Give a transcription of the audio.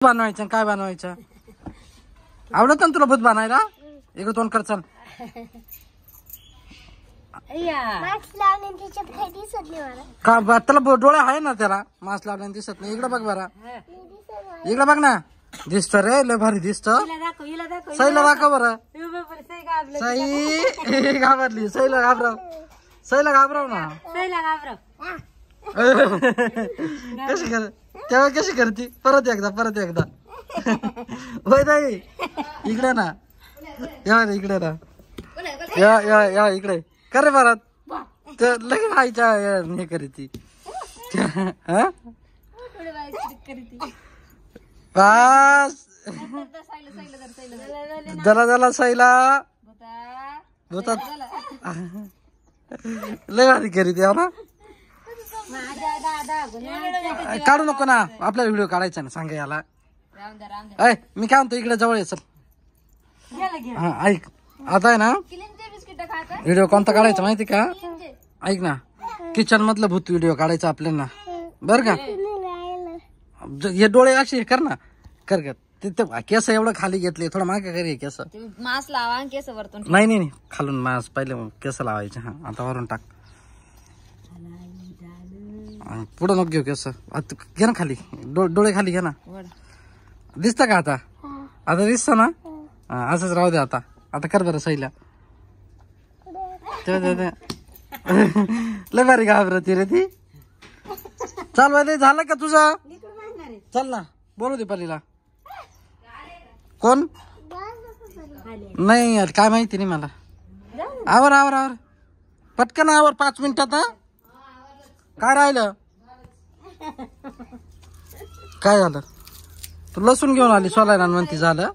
बनवायचं काय बनवायचं आवडत ना तुला भूत बनायला इकडे तोंड कर चल का त्याला डोळे आहे ना त्याला मास्क लावल्याने दिसत नाही इकडे बघ बरा इकडे बघ ना दिसत रे लय भारी दिसत सईला दाखव बरं सई घाबरली सईला घाबरव ना कशी कर तेव्हा कशी करती परत एकदा होय ताई इकडे ना या इकडे ना या इकडे कर रे परत लगे व्हायच्या हे करीती बस जला सईला भूतात लय भारी करीती ना काढू नको ना आपला व्हिडिओ काढायचा ना सांगा याला ऐ मी काय म्हणतो इकडे जवळ चल हा ऐक आता आहे ना व्हिडिओ कोणता काढायचा माहिती का ऐक ना किचन मधलं भूत व्हिडिओ काढायचा आपल्याला बर का हे डोळे असे कर ना कर तिथं केस एवढं खाली घेतले थोडं मागे करे केस मास्क लावा केस वरतून नाही खालून मास्क पहिले केस लावायचे हा आता वरून टाक पुढं नको घेऊ केस घे ना खाली डोळे खाली घे ना दिसत का आता दिसत ना असंच राहू दे आता कर बरं सईला लय भारी घाबरती रे ती चाल बाई झालं का तुझं चल ना बोलू दे पलीला कोण नाही काय माहिती नाही मला आवर पटकन आवर 5 मिनिटात काय राहिलं काय झालं तू लसूण घेऊन आली सोलायला म्हणती झालं